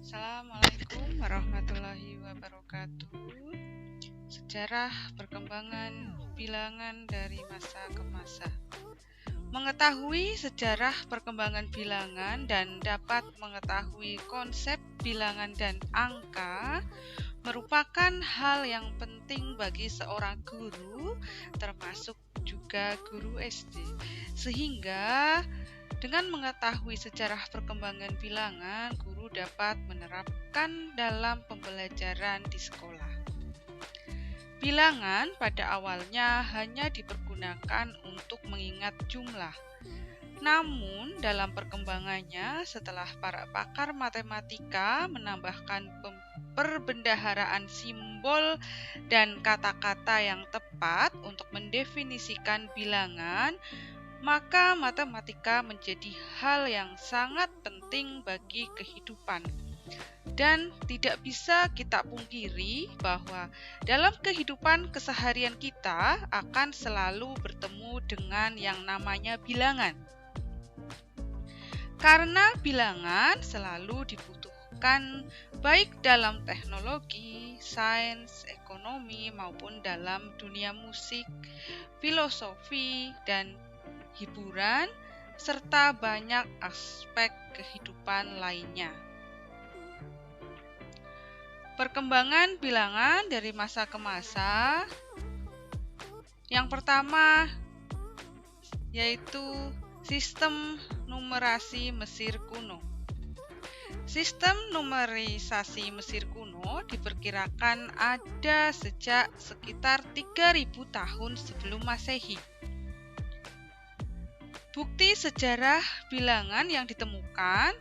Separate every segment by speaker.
Speaker 1: Assalamualaikum warahmatullahi wabarakatuh. Sejarah perkembangan bilangan dari masa ke masa. Mengetahui sejarah perkembangan bilangan dan dapat mengetahui konsep bilangan dan angka merupakan hal yang penting bagi seorang guru, termasuk juga guru SD. Sehingga dengan mengetahui sejarah perkembangan bilangan, guru dapat menerapkan dalam pembelajaran di sekolah. Bilangan pada awalnya hanya dipergunakan untuk mengingat jumlah. Namun, dalam perkembangannya, setelah para pakar matematika menambahkan perbendaharaan simbol dan kata-kata yang tepat untuk mendefinisikan bilangan, maka matematika menjadi hal yang sangat penting bagi kehidupan. Dan tidak bisa kita pungkiri bahwa dalam kehidupan keseharian kita akan selalu bertemu dengan yang namanya bilangan. Karena bilangan selalu dibutuhkan baik dalam teknologi, sains, ekonomi maupun dalam dunia musik, filosofi, dan hiburan, serta banyak aspek kehidupan lainnya. Perkembangan bilangan dari masa ke masa. Yang pertama yaitu sistem numerasi Mesir kuno. Sistem numerisasi Mesir kuno diperkirakan ada sejak sekitar 3000 tahun sebelum Masehi. Bukti sejarah bilangan yang ditemukan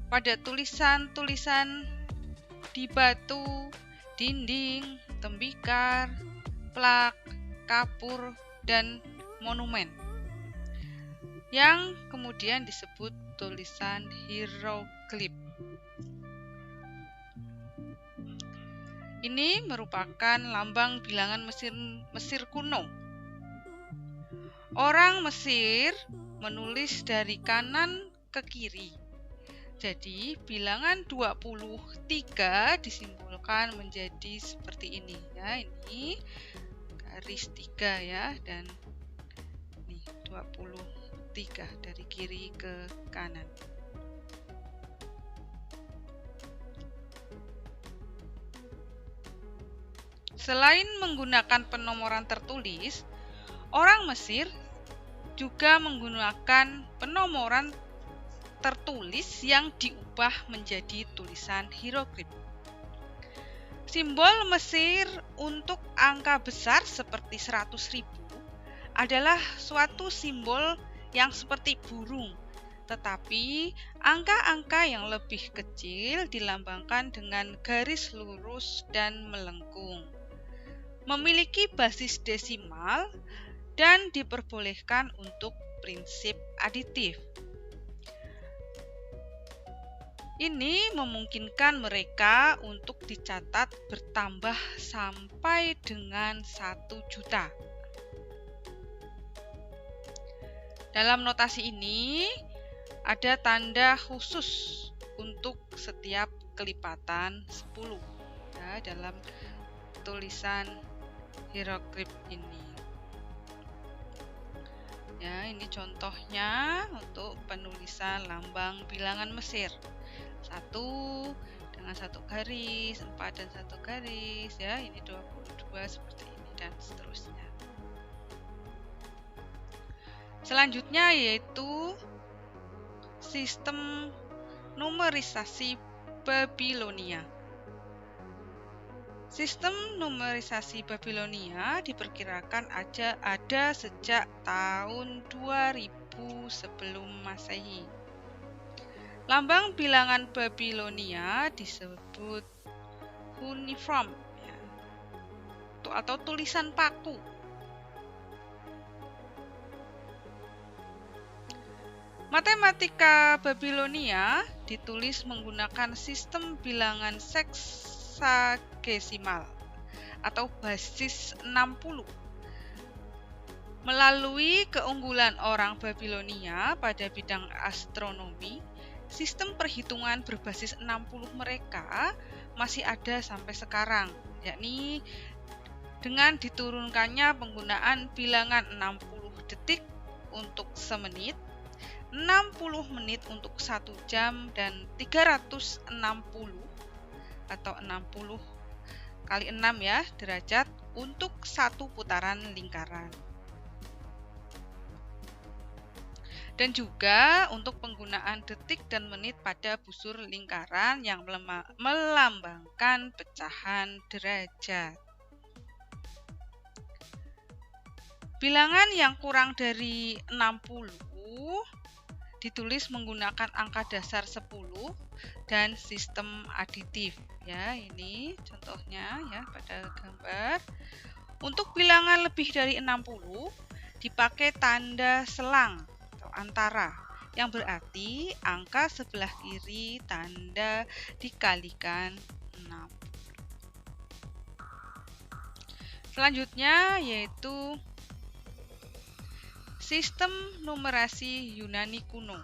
Speaker 1: pada tulisan-tulisan di batu, dinding, tembikar, plak, kapur, dan monumen, yang kemudian disebut tulisan hieroglif. Ini merupakan lambang bilangan Mesir kuno. Orang Mesir menulis dari kanan ke kiri. Jadi bilangan 23 disimbolkan menjadi seperti ini ya. Ini garis 3 ya, dan ini 23 dari kiri ke kanan. Selain menggunakan penomoran tertulis, orang Mesir juga menggunakan penomoran tertulis yang diubah menjadi tulisan hieroglif. Simbol Mesir untuk angka besar seperti 100.000 adalah suatu simbol yang seperti burung, tetapi angka-angka yang lebih kecil dilambangkan dengan garis lurus dan melengkung. Memiliki basis desimal dan diperbolehkan untuk prinsip aditif. Ini memungkinkan mereka untuk dicatat bertambah sampai dengan 1 juta. Dalam notasi ini ada tanda khusus untuk setiap kelipatan 10 ya, dalam tulisan hieroglif ini. Ya, ini contohnya untuk penulisan lambang bilangan Mesir. 1 dengan 1 garis, 4 dan 1 garis ya, ini 22 seperti ini dan seterusnya. Selanjutnya yaitu sistem numerisasi Babilonia. Sistem numerisasi Babilonia diperkirakan ada sejak tahun 2000 sebelum Masehi. Lambang bilangan Babilonia disebut cuneiform ya, atau tulisan paku. Matematika Babilonia ditulis menggunakan sistem bilangan seksagesimal atau basis 60. Melalui keunggulan orang Babilonia pada bidang astronomi sistem perhitungan berbasis 60 mereka masih ada sampai sekarang, yakni dengan diturunkannya penggunaan bilangan 60 detik untuk semenit, 60 menit untuk 1 jam, dan 360 atau 60 kali 6 ya derajat untuk satu putaran lingkaran. Dan juga untuk penggunaan detik dan menit pada busur lingkaran yang melambangkan pecahan derajat. Bilangan yang kurang dari 60 ditulis menggunakan angka dasar 10 dan sistem aditif. Ya, ini contohnya ya pada gambar. Untuk bilangan lebih dari 60 dipakai tanda selang antara, yang berarti angka sebelah kiri tanda dikalikan 60. Selanjutnya yaitu sistem numerasi Yunani kuno.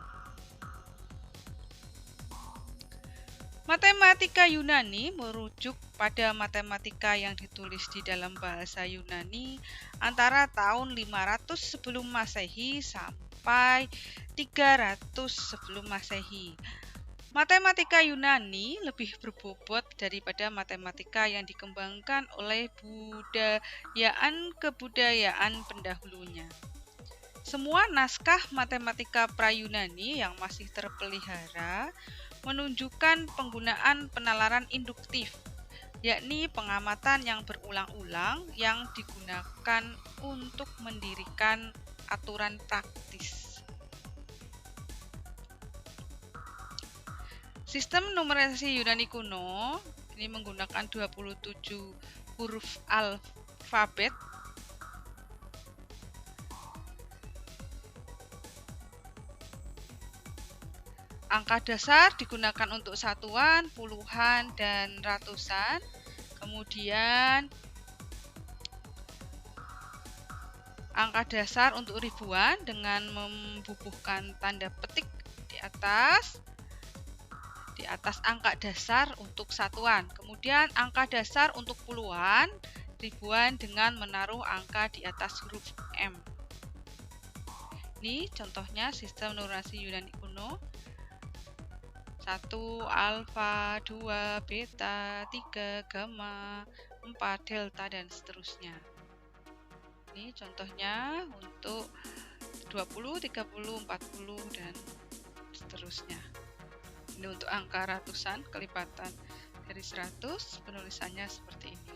Speaker 1: Matematika Yunani merujuk pada matematika yang ditulis di dalam bahasa Yunani antara tahun 500 sebelum Masehi sampai 300 sebelum Masehi. Matematika Yunani lebih berbobot daripada matematika yang dikembangkan oleh kebudayaan pendahulunya. Semua naskah matematika pra-Yunani yang masih terpelihara menunjukkan penggunaan penalaran induktif, yakni pengamatan yang berulang-ulang yang digunakan untuk mendirikan aturan praktis. Sistem numerasi Yunani kuno ini menggunakan 27 huruf alfabet. Angka dasar digunakan untuk satuan, puluhan, dan ratusan. Kemudian angka dasar untuk ribuan dengan membubuhkan tanda petik di atas angka dasar untuk satuan. Kemudian angka dasar untuk puluhan, ribuan dengan menaruh angka di atas huruf M. Ini contohnya sistem numerasi Yunani kuno. 1 alfa, 2 beta, 3 gamma, 4 delta, dan seterusnya. Ini contohnya untuk 20, 30, 40, dan seterusnya. Ini untuk angka ratusan, kelipatan dari 100, penulisannya seperti ini.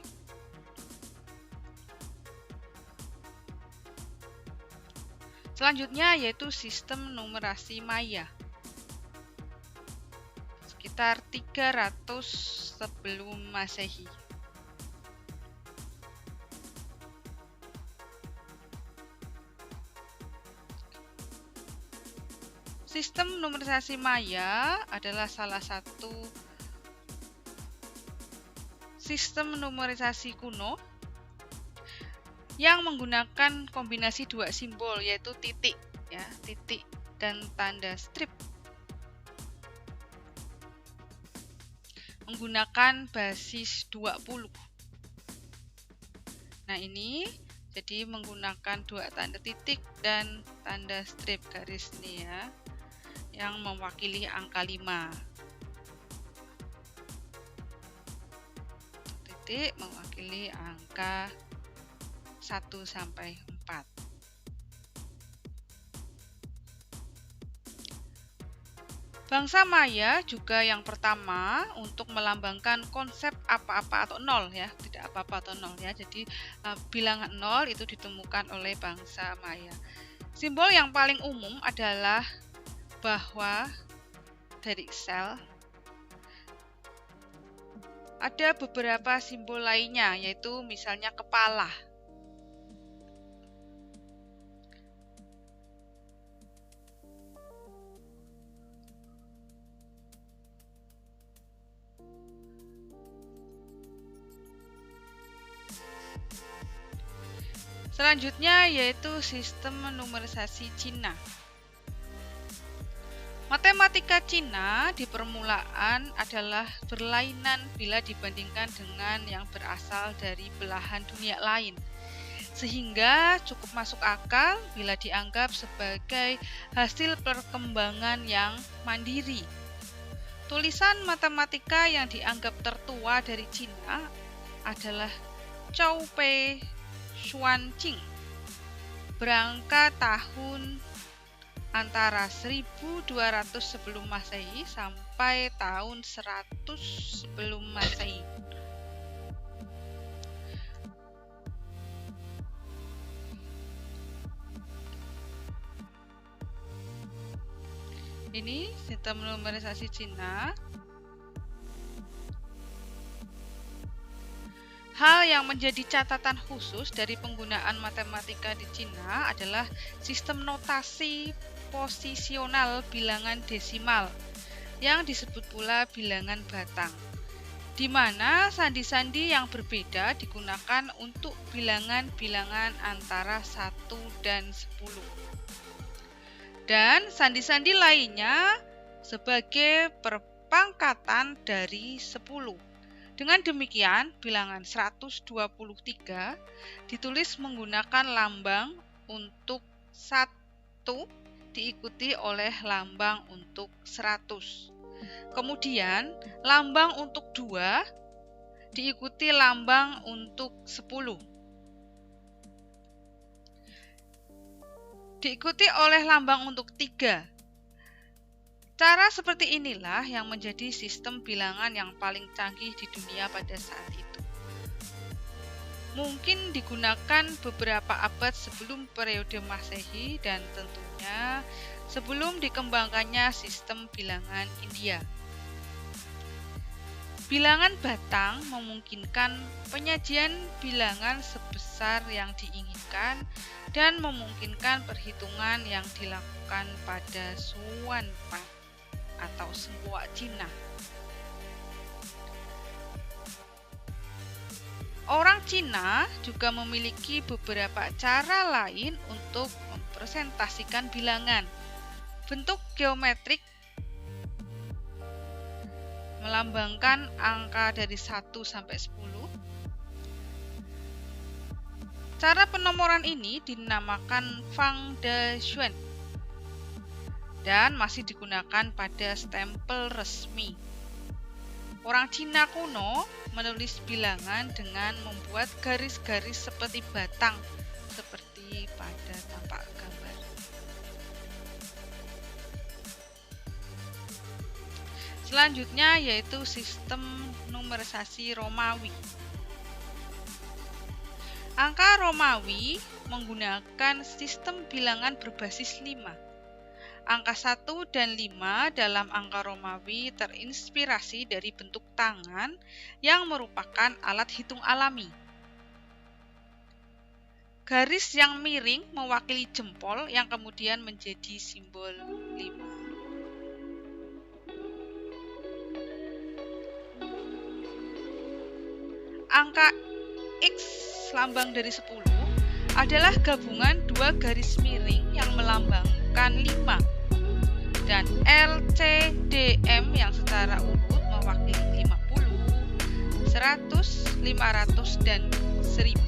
Speaker 1: Selanjutnya yaitu sistem numerasi Maya. Sekitar 300 sebelum Masehi. Sistem numerisasi Maya adalah salah satu sistem numerisasi kuno yang menggunakan kombinasi dua simbol, yaitu titik, ya, titik dan tanda strip. Menggunakan basis 20. Nah, ini jadi menggunakan dua tanda titik dan tanda strip garis nih ya, yang mewakili angka 5. Titik mewakili angka 1 sampai 4. Bangsa Maya juga yang pertama untuk melambangkan konsep apa-apa atau nol ya, tidak apa-apa atau nol ya. Jadi bilangan nol itu ditemukan oleh bangsa Maya. Simbol yang paling umum adalah bahwa dari sel ada beberapa simbol lainnya, yaitu misalnya kepala. Selanjutnya yaitu sistem numerisasi Cina. Matematika Cina di permulaan adalah berlainan bila dibandingkan dengan yang berasal dari belahan dunia lain, sehingga cukup masuk akal bila dianggap sebagai hasil perkembangan yang mandiri. Tulisan matematika yang dianggap tertua dari Cina adalah Chou Pei Xuanqing, berangkat tahun antara 1200 sebelum Masehi sampai tahun 100 sebelum Masehi. Ini sistem numerisasi Cina. Hal yang menjadi catatan khusus dari penggunaan matematika di Cina adalah sistem notasi posisional bilangan desimal yang disebut pula bilangan batang, di mana sandi-sandi yang berbeda digunakan untuk bilangan-bilangan antara 1 dan 10. Dan sandi-sandi lainnya sebagai perpangkatan dari 10. Dengan demikian, bilangan 123 ditulis menggunakan lambang untuk 1 diikuti oleh lambang untuk 100. Kemudian, lambang untuk 2 diikuti lambang untuk 10. Diikuti oleh lambang untuk 3. Cara seperti inilah yang menjadi sistem bilangan yang paling canggih di dunia pada saat itu. Mungkin digunakan beberapa abad sebelum periode Masehi dan tentunya sebelum dikembangkannya sistem bilangan India. Bilangan batang memungkinkan penyajian bilangan sebesar yang diinginkan dan memungkinkan perhitungan yang dilakukan pada Suan Pan atau Sengkuak Cina. Orang Cina juga memiliki beberapa cara lain untuk mempresentasikan bilangan. Bentuk geometrik melambangkan angka dari 1 sampai 10. Cara penomoran ini dinamakan Fang De Xuan dan masih digunakan pada stempel resmi. Orang Cina kuno menulis bilangan dengan membuat garis-garis seperti batang, seperti pada tampak gambar. Selanjutnya yaitu sistem numerisasi Romawi. Angka Romawi menggunakan sistem bilangan berbasis 5. Angka 1 dan 5 dalam angka Romawi terinspirasi dari bentuk tangan yang merupakan alat hitung alami. Garis yang miring mewakili jempol yang kemudian menjadi simbol 5. Angka X lambang dari 10 adalah gabungan dua garis miring yang melambangkan 5 dan L, C, D, M yang secara urut mewakili 50, 100, 500, dan 1000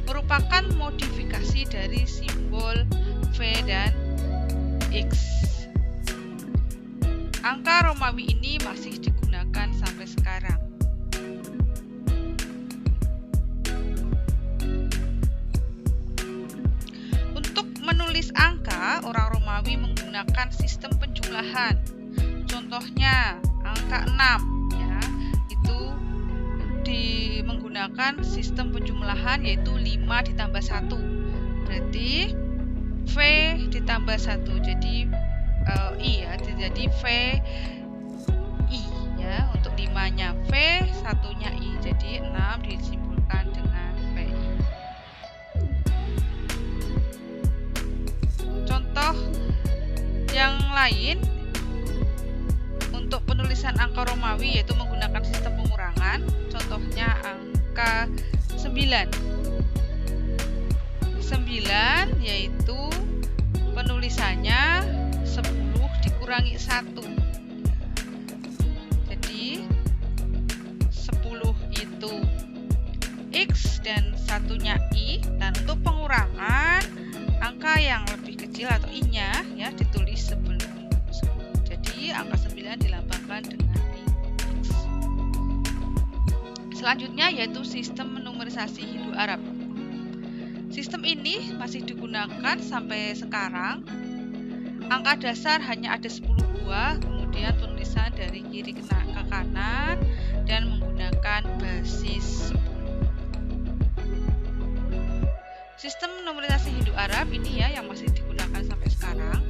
Speaker 1: merupakan modifikasi dari simbol V dan X. Angka Romawi ini masih digunakan sampai sekarang. Menulis angka, orang Romawi menggunakan sistem penjumlahan. Contohnya, angka 6 ya, itu menggunakan sistem penjumlahan yaitu 5 ditambah 1. Berarti V ditambah 1. Jadi I ya, jadi V I ya, untuk 5-nya V, 1-nya I. Jadi 6 disimbolkan dengan V. Contoh yang lain untuk penulisan angka Romawi yaitu menggunakan sistem pengurangan. Contohnya angka 9. 9 yaitu penulisannya 10 dikurang kurangi 1. Jadi 10 itu X dan satunya I, dan untuk pengurangan angka yang lebih kecil atau I-nya ya ditulis sebelum 10. Jadi angka 9 dilambangkan dengan X. Selanjutnya yaitu sistem numerisasi Hindu-Arab. Sistem ini masih digunakan sampai sekarang. Angka dasar hanya ada 10 buah, kemudian penulisan dari kiri ke kanan dan menggunakan basis 10. Sistem numerisasi Hindu-Arab ini ya yang masih digunakan sampai sekarang.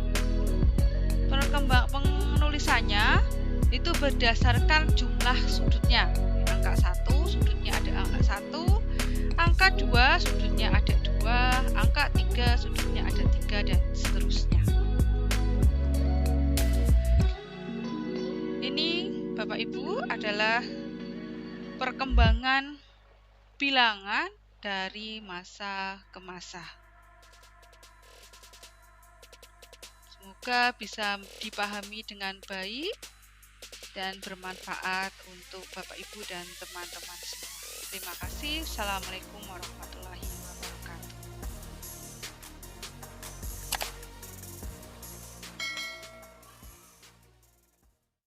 Speaker 1: Penulisannya itu berdasarkan jumlah sudutnya. Angka 1 sudutnya ada angka 1, angka 2 sudutnya ada 2, angka 3 sudutnya ada 3, dan seterusnya. Ini Bapak Ibu adalah perkembangan bilangan dari masa ke masa. Semoga bisa dipahami dengan baik dan bermanfaat untuk Bapak Ibu dan teman-teman semua. Terima kasih. Assalamualaikum warahmatullahi wabarakatuh.